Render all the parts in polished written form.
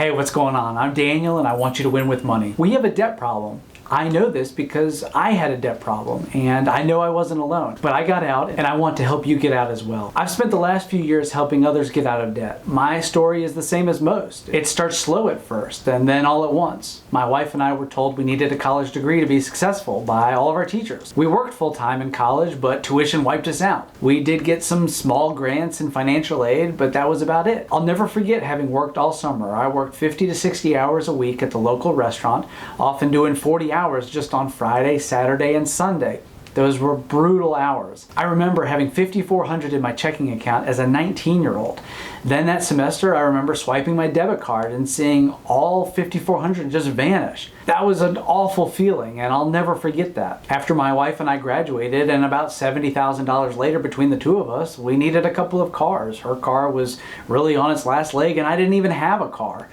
Hey, what's going on? I'm Daniel and I want you to win with money. We have a debt problem. I know this because I had a debt problem and I know I wasn't alone, but I got out and I want to help you get out as well. I've spent the last few years helping others get out of debt. My story is the same as most. It starts slow at first and then all at once. My wife and I were told we needed a college degree to be successful by all of our teachers. We worked full time in college, but tuition wiped us out. We did get some small grants and financial aid, but that was about it. I'll never forget having worked all summer. I worked 50 to 60 hours a week at the local restaurant, often doing 40 hours just on Friday, Saturday, and Sunday. Those were brutal hours. I remember having $5,400 in my checking account as a 19-year-old. Then that semester, I remember swiping my debit card and seeing all $5,400 just vanish. That was an awful feeling, and I'll never forget that. After my wife and I graduated, and about $70,000 later between the two of us, we needed a couple of cars. Her car was really on its last leg, and I didn't even have a car.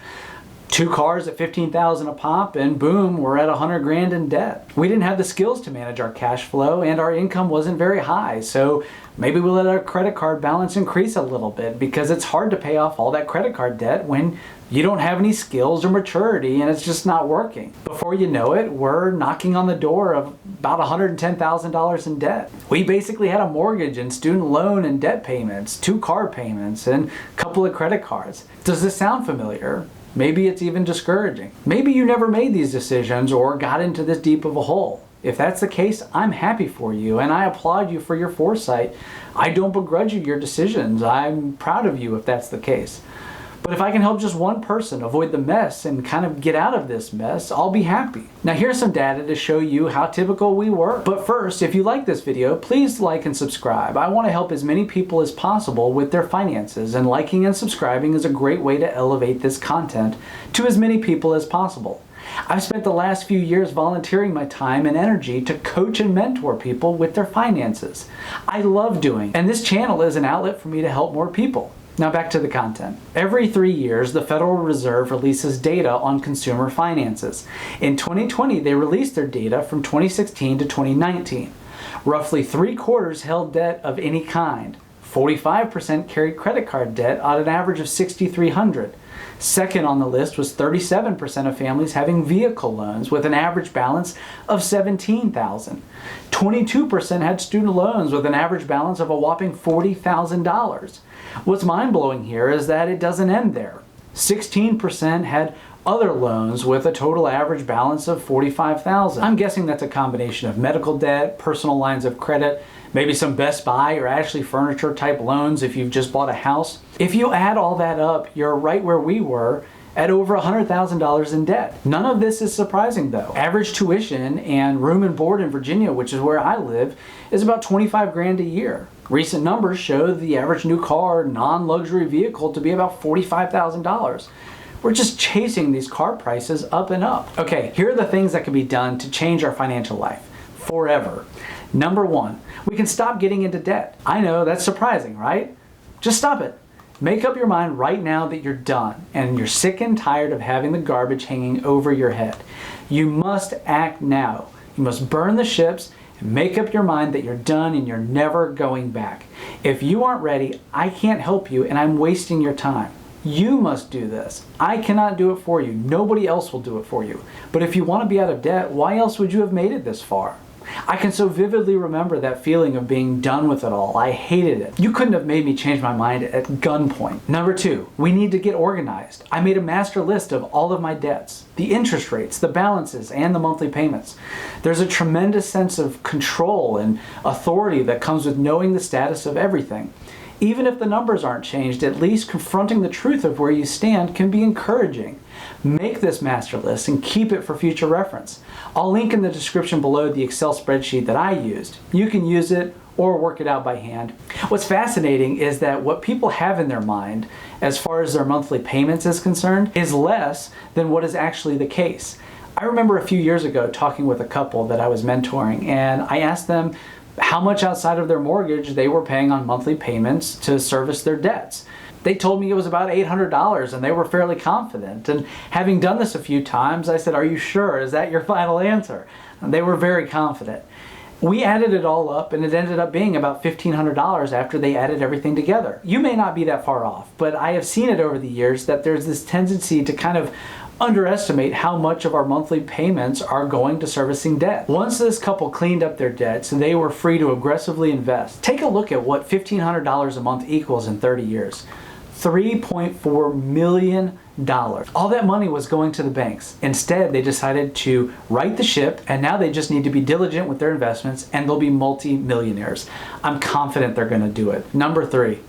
2 cars at $15,000 a pop, and boom, we're at $100 grand in debt. We didn't have the skills to manage our cash flow, and our income wasn't very high, so maybe we let our credit card balance increase a little bit because it's hard to pay off all that credit card debt when you don't have any skills or maturity and it's just not working. Before you know it, we're knocking on the door of about $110,000 in debt. We basically had a mortgage and student loan and debt payments, 2 car payments, and a couple of credit cards. Does this sound familiar? Maybe it's even discouraging. Maybe you never made these decisions or got into this deep of a hole. If that's the case, I'm happy for you and I applaud you for your foresight. I don't begrudge you your decisions. I'm proud of you if that's the case. But if I can help just one person avoid the mess and kind of get out of this mess, I'll be happy. Now here's some data to show you how typical we were. But first, if you like this video, please like and subscribe. I want to help as many people as possible with their finances, and liking and subscribing is a great way to elevate this content to as many people as possible. I've spent the last few years volunteering my time and energy to coach and mentor people with their finances. I love doing it, and this channel is an outlet for me to help more people. Now back to the content. Every 3 years, the Federal Reserve releases data on consumer finances. In 2020, they released their data from 2016 to 2019. Roughly 3/4 held debt of any kind. 45% carried credit card debt at an average of $6,300. Second on the list was 37% of families having vehicle loans with an average balance of $17,000. 22% had student loans with an average balance of a whopping $40,000. What's mind-blowing here is that it doesn't end there. 16% had other loans with a total average balance of $45,000. I'm guessing that's a combination of medical debt, personal lines of credit, maybe some Best Buy or Ashley Furniture type loans if you've just bought a house. If you add all that up, you're right where we were at over $100,000 in debt. None of this is surprising though. Average tuition and room and board in Virginia, which is where I live, is about 25 grand a year. Recent numbers show the average new car, non-luxury vehicle to be about $45,000. We're just chasing these car prices up and up. Okay, here are the things that can be done to change our financial life forever. Number 1, we can stop getting into debt. I know that's surprising, right? Just stop it. Make up your mind right now that you're done and you're sick and tired of having the garbage hanging over your head. You must act now. You must burn the ships and make up your mind that you're done and you're never going back. If you aren't ready, I can't help you and I'm wasting your time. You must do this. I cannot do it for you. Nobody else will do it for you. But if you want to be out of debt, why else would you have made it this far? I can so vividly remember that feeling of being done with it all. I hated it. You couldn't have made me change my mind at gunpoint. Number 2, we need to get organized. I made a master list of all of my debts, the interest rates, the balances, and the monthly payments. There's a tremendous sense of control and authority that comes with knowing the status of everything. Even if the numbers aren't changed, at least confronting the truth of where you stand can be encouraging. Make this master list and keep it for future reference. I'll link in the description below the Excel spreadsheet that I used. You can use it or work it out by hand. What's fascinating is that what people have in their mind, as far as their monthly payments is concerned, is less than what is actually the case. I remember a few years ago talking with a couple that I was mentoring, and I asked them how much outside of their mortgage they were paying on monthly payments to service their debts. They told me it was about $800 and they were fairly confident. And having done this a few times, I said, "Are you sure? Is that your final answer?" And they were very confident. We added it all up and it ended up being about $1,500 after they added everything together. You may not be that far off, but I have seen it over the years that there's this tendency to kind of underestimate how much of our monthly payments are going to servicing debt. Once this couple cleaned up their debts, they were free to aggressively invest. Take a look at what $1,500 a month equals in 30 years. $3.4 million. All that money was going to the banks. Instead, they decided to right the ship, and now they just need to be diligent with their investments, and they'll be multi-millionaires. I'm confident they're going to do it. Number 3,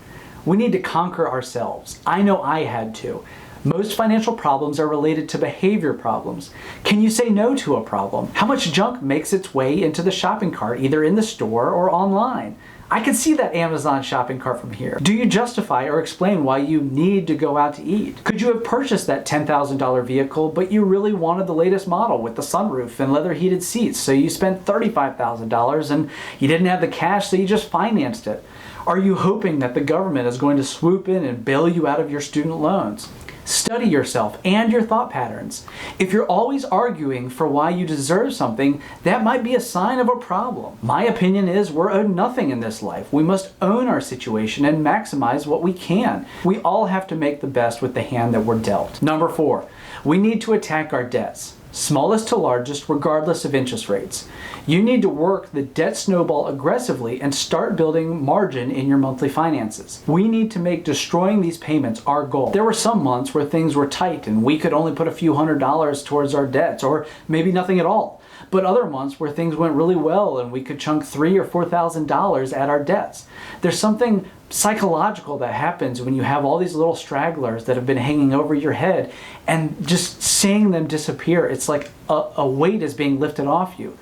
we need to conquer ourselves. I know I had to. Most financial problems are related to behavior problems. Can you say no to a problem? How much junk makes its way into the shopping cart, either in the store or online? I can see that Amazon shopping cart from here. Do you justify or explain why you need to go out to eat? Could you have purchased that $10,000 vehicle, but you really wanted the latest model with the sunroof and leather heated seats, so you spent $35,000 and you didn't have the cash, so you just financed it? Are you hoping that the government is going to swoop in and bail you out of your student loans? Study yourself and your thought patterns. If you're always arguing for why you deserve something, that might be a sign of a problem. My opinion is we're owed nothing in this life. We must own our situation and maximize what we can. We all have to make the best with the hand that we're dealt. Number 4, we need to attack our debts. Smallest to largest, regardless of interest rates. You need to work the debt snowball aggressively and start building margin in your monthly finances. We need to make destroying these payments our goal. There were some months where things were tight and we could only put a few $100s towards our debts, or maybe nothing at all. But other months where things went really well and we could chunk $3,000 or $4,000 at our debts. There's something psychological that happens when you have all these little stragglers that have been hanging over your head, and just seeing them disappear, it's like a weight is being lifted off you.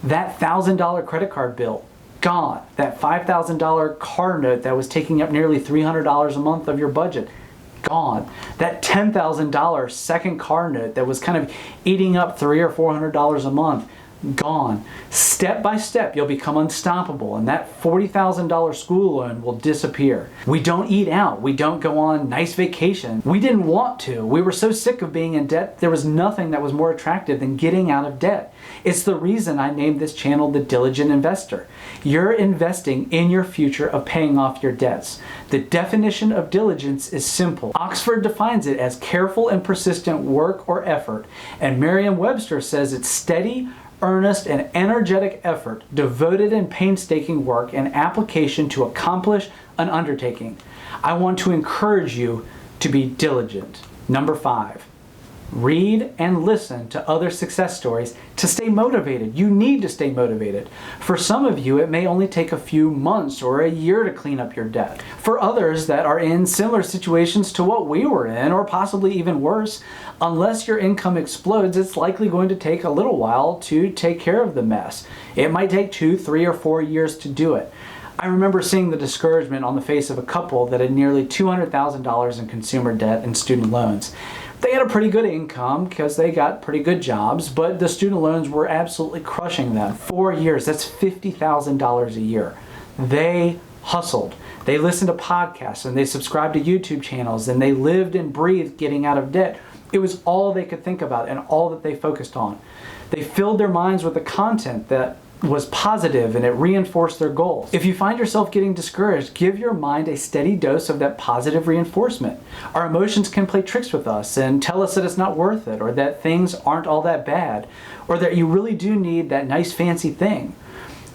That $1,000 credit card bill, gone. That $5,000 car note that was taking up nearly $300 a month of your budget, gone. That $10,000 second car note that was kind of eating up $300 or $400 a month, gone. Step by step, you'll become unstoppable, and that $40,000 school loan will disappear. We don't eat out. We don't go on nice vacation. We didn't want to. We were so sick of being in debt, there was nothing that was more attractive than getting out of debt. It's the reason I named this channel The Diligent Investor. You're investing in your future of paying off your debts. The definition of diligence is simple. Oxford defines it as careful and persistent work or effort, and Merriam-Webster says it's steady, earnest, and energetic effort, devoted and painstaking work and application to accomplish an undertaking. I want to encourage you to be diligent. Number 5, read and listen to other success stories to stay motivated. You need to stay motivated. For some of you, it may only take a few months or a year to clean up your debt. For others that are in similar situations to what we were in, or possibly even worse, unless your income explodes, it's likely going to take a little while to take care of the mess. It might take 2, 3, or 4 years to do it. I remember seeing the discouragement on the face of a couple that had nearly $200,000 in consumer debt and student loans. They had a pretty good income because they got pretty good jobs, but the student loans were absolutely crushing them. 4 years, that's $50,000 a year. They hustled. They listened to podcasts and they subscribed to YouTube channels, and they lived and breathed getting out of debt. It was all they could think about and all that they focused on. They filled their minds with the content that was positive and it reinforced their goals. If you find yourself getting discouraged, give your mind a steady dose of that positive reinforcement. Our emotions can play tricks with us and tell us that it's not worth it, or that things aren't all that bad, or that you really do need that nice fancy thing.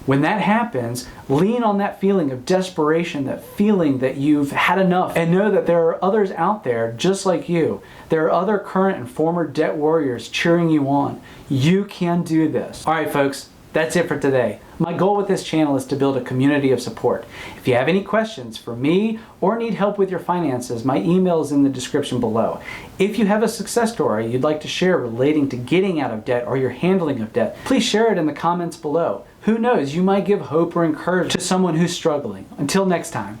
When that happens, lean on that feeling of desperation, that feeling that you've had enough, and know that there are others out there just like you. There are other current and former debt warriors cheering you on. You can do this. All right, folks. That's it for today. My goal with this channel is to build a community of support. If you have any questions for me or need help with your finances, my email is in the description below. If you have a success story you'd like to share relating to getting out of debt or your handling of debt, please share it in the comments below. Who knows, you might give hope or encouragement to someone who's struggling. Until next time.